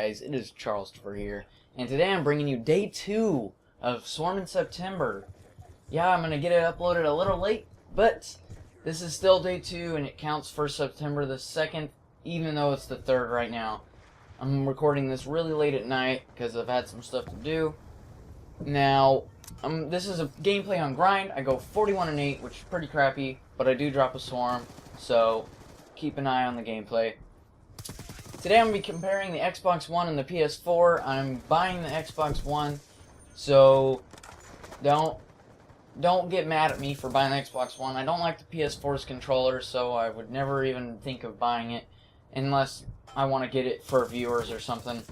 guys, it is Charlestopher here, and today I'm bringing you day 2 of Swarm in September. Yeah, I'm going to get it uploaded a little late, but this is still day 2 and it counts for September the 2nd, even though it's the 3rd right now. I'm recording this really late at night because I've had some stuff to do. Now, this is a gameplay on grind. I go 41-8, which is pretty crappy, but I do drop a swarm, so keep an eye on the gameplay. Today I'm going to be comparing the Xbox One and the PS4. I'm buying the Xbox One, so don't get mad at me for buying the Xbox One. I don't like the PS4's controller, so I would never even think of buying it unless I want to get it for viewers or something.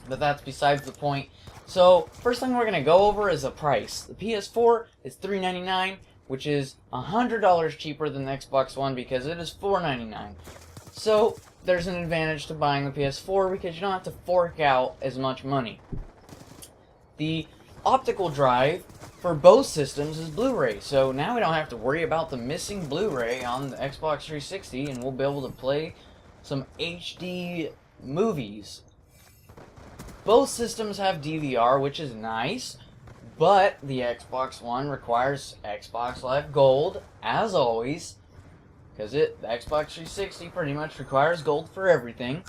But that's besides the point. So, first thing we're going to go over is the price. The PS4 is $399, which is $100 cheaper than the Xbox One because it is $499. So, there's an advantage to buying the PS4 because you don't have to fork out as much money. The optical drive for both systems is Blu-ray, so now we don't have to worry about the missing Blu-ray on the Xbox 360, and we'll be able to play some HD movies. Both systems have DVR, which is nice, but the Xbox One requires Xbox Live Gold, as always, because the Xbox 360 pretty much requires gold for everything.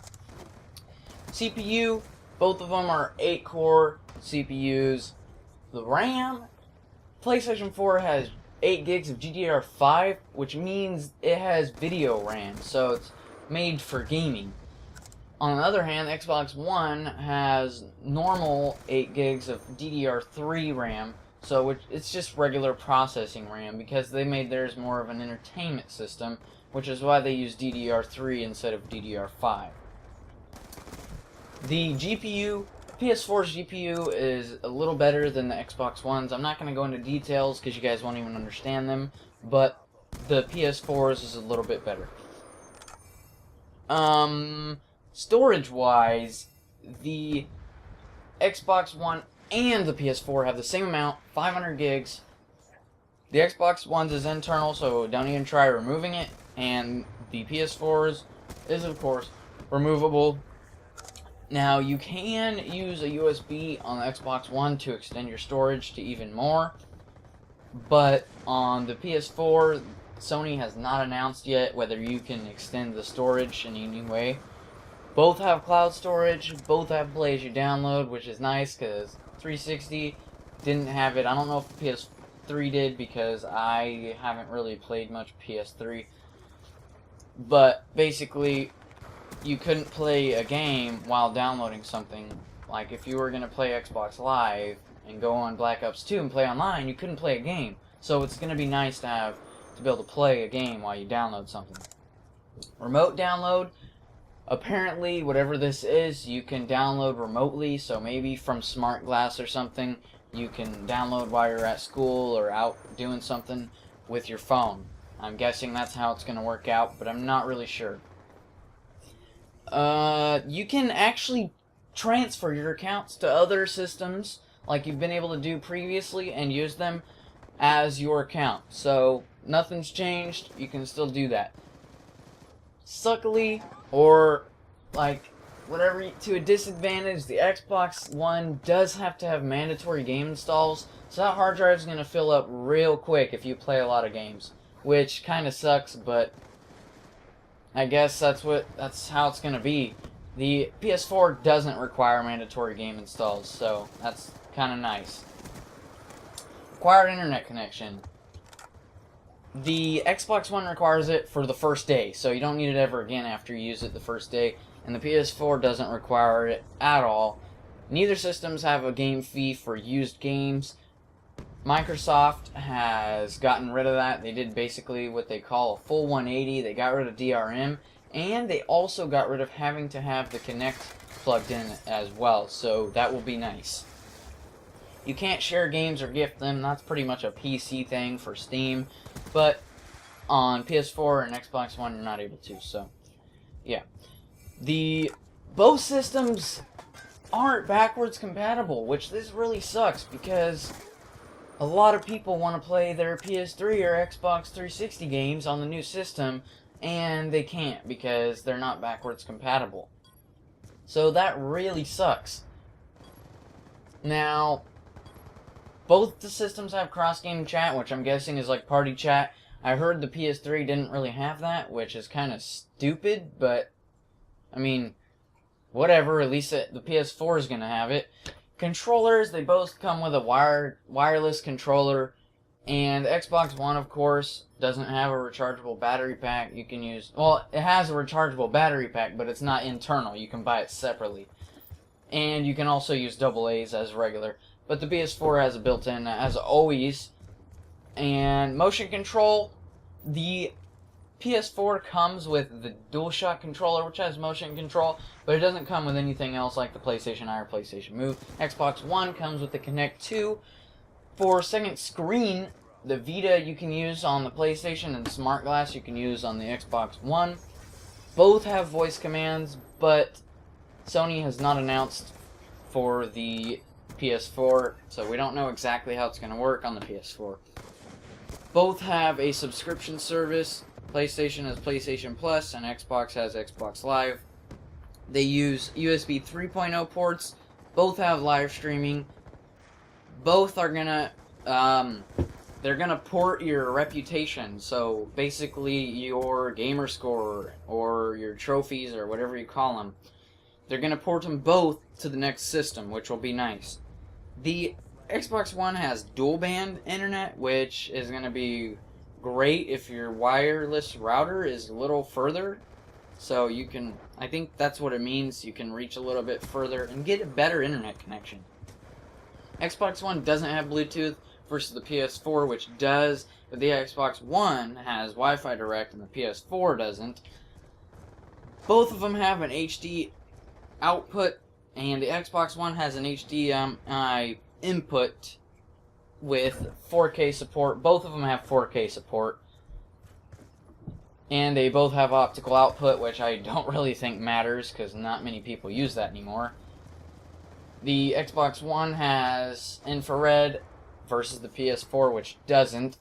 CPU, both of them are 8-core CPUs. The RAM, PlayStation 4 has 8 gigs of GDDR5, which means it has video RAM, so it's made for gaming. On the other hand, the Xbox One has normal 8 gigs of DDR3 RAM, so it's just regular processing RAM, because they made theirs more of an entertainment system, which is why they use DDR3 instead of DDR5. The GPU, PS4's GPU is a little better than the Xbox One's. I'm not going to go into details because you guys won't even understand them, but the PS4's is a little bit better. Storage-wise, the Xbox One and the PS4 have the same amount, 500 gigs. The Xbox One's is internal, so don't even try removing it. And the PS4's is, of course, removable. Now, you can use a USB on the Xbox One to extend your storage to even more. But on the PS4, Sony has not announced yet whether you can extend the storage in any way. Both have cloud storage, both have play as you download, which is nice because 360 didn't have it. I don't know if the PS3 did because I haven't really played much PS3. But basically, you couldn't play a game while downloading something. Like if you were going to play Xbox Live and go on Black Ops 2 and play online, you couldn't play a game. So it's going to be nice to be able to play a game while you download something. Remote download. Apparently, whatever this is, you can download remotely, so maybe from Smart Glass or something, you can download while you're at school or out doing something with your phone. I'm guessing that's how it's going to work out, but I'm not really sure. You can actually transfer your accounts to other systems, like you've been able to do previously, and use them as your account. So, nothing's changed, you can still do that. Suckily, or like whatever, to a disadvantage, the Xbox One does have to have mandatory game installs, so that hard drive is going to fill up real quick if you play a lot of games, which kind of sucks, but I guess that's how it's going to be. The PS4 doesn't require mandatory game installs, so that's kind of nice. Required internet connection. The Xbox One requires it for the first day, so you don't need it ever again after you use it the first day, and the PS4 doesn't require it at all. Neither systems have a game fee for used games. Microsoft has gotten rid of that. They did basically what they call a full 180. They got rid of DRM, and they also got rid of having to have the Kinect plugged in as well, so that will be nice. You can't share games or gift them. That's pretty much a PC thing for Steam. But on PS4 and Xbox One, you're not able to. So, yeah. Both systems aren't backwards compatible, which this really sucks because a lot of people want to play their PS3 or Xbox 360 games on the new system, and they can't because they're not backwards compatible. So that really sucks. Now, both the systems have cross-game chat, which I'm guessing is like party chat. I heard the PS3 didn't really have that, which is kind of stupid, but, I mean, whatever, at least the PS4 is going to have it. Controllers, they both come with a wireless controller, and the Xbox One, of course, doesn't have a rechargeable battery pack you can use. Well, it has a rechargeable battery pack, but it's not internal. You can buy it separately. And you can also use AA's as regular. But the PS4 has a built-in, as always. And motion control, the PS4 comes with the DualShock controller, which has motion control, but it doesn't come with anything else like the PlayStation Eye or PlayStation Move. Xbox One comes with the Kinect 2. For second screen, the Vita you can use on the PlayStation, and the Smart Glass you can use on the Xbox One. Both have voice commands, but Sony has not announced for the PS4, so we don't know exactly how it's going to work on the PS4. Both have a subscription service. PlayStation has PlayStation Plus, and Xbox has Xbox Live. They use USB 3.0 ports. Both have live streaming. Both are gonna, they're gonna port your reputation. So basically, your gamer score or your trophies or whatever you call them, they're gonna port them both to the next system, which will be nice. The Xbox One has dual band internet, which is gonna be great if your wireless router is a little further. So you can, I think that's what it means, you can reach a little bit further and get a better internet connection. Xbox One doesn't have Bluetooth versus the PS4, which does, but the Xbox One has Wi-Fi Direct and the PS4 doesn't. Both of them have an HD output, and the Xbox One has an HDMI input with 4K support. Both of them have 4K support. And they both have optical output, which I don't really think matters because not many people use that anymore. The Xbox One has infrared versus the PS4, which doesn't.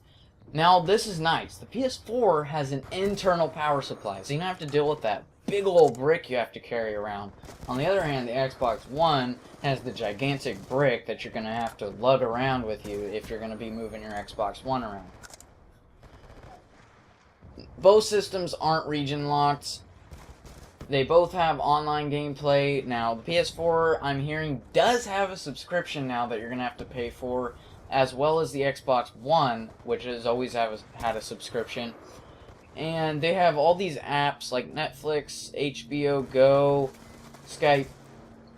Now, this is nice. The PS4 has an internal power supply, so you don't have to deal with that big old brick you have to carry around. On the other hand, the Xbox One has the gigantic brick that you're going to have to lug around with you if you're going to be moving your Xbox One around. Both systems aren't region locked. They both have online gameplay. Now, the PS4, I'm hearing, does have a subscription now that you're going to have to pay for, as well as the Xbox One, which has always had a subscription. And they have all these apps like Netflix, HBO Go, Skype,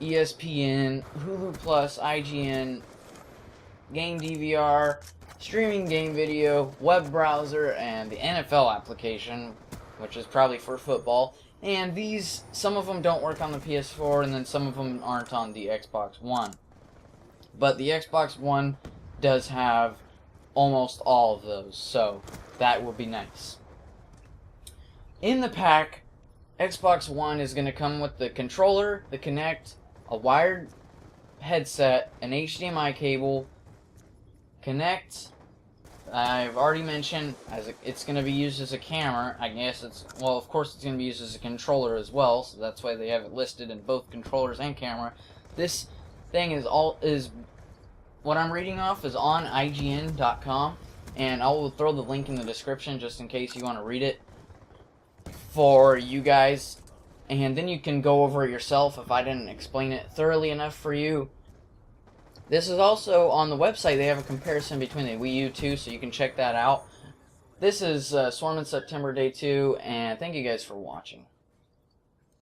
ESPN, Hulu Plus, IGN, Game DVR, streaming game video, web browser, and the NFL application, which is probably for football. And these, some of them don't work on the PS4, and then some of them aren't on the Xbox One. But the Xbox One does have almost all of those, so that will be nice. In the pack, Xbox One is going to come with the controller, the Kinect, a wired headset, an HDMI cable, Kinect. I've already mentioned it's going to be used as a camera. I guess well, of course it's going to be used as a controller as well, so that's why they have it listed in both controllers and camera. This thing is what I'm reading off is on IGN.com, and I will throw the link in the description just in case you want to read it for you guys, and then you can go over it yourself if I didn't explain it thoroughly enough for you. This is also on the website. They have a comparison between the Wii U 2, so you can check that out. This is Swarm in September Day 2, and thank you guys for watching.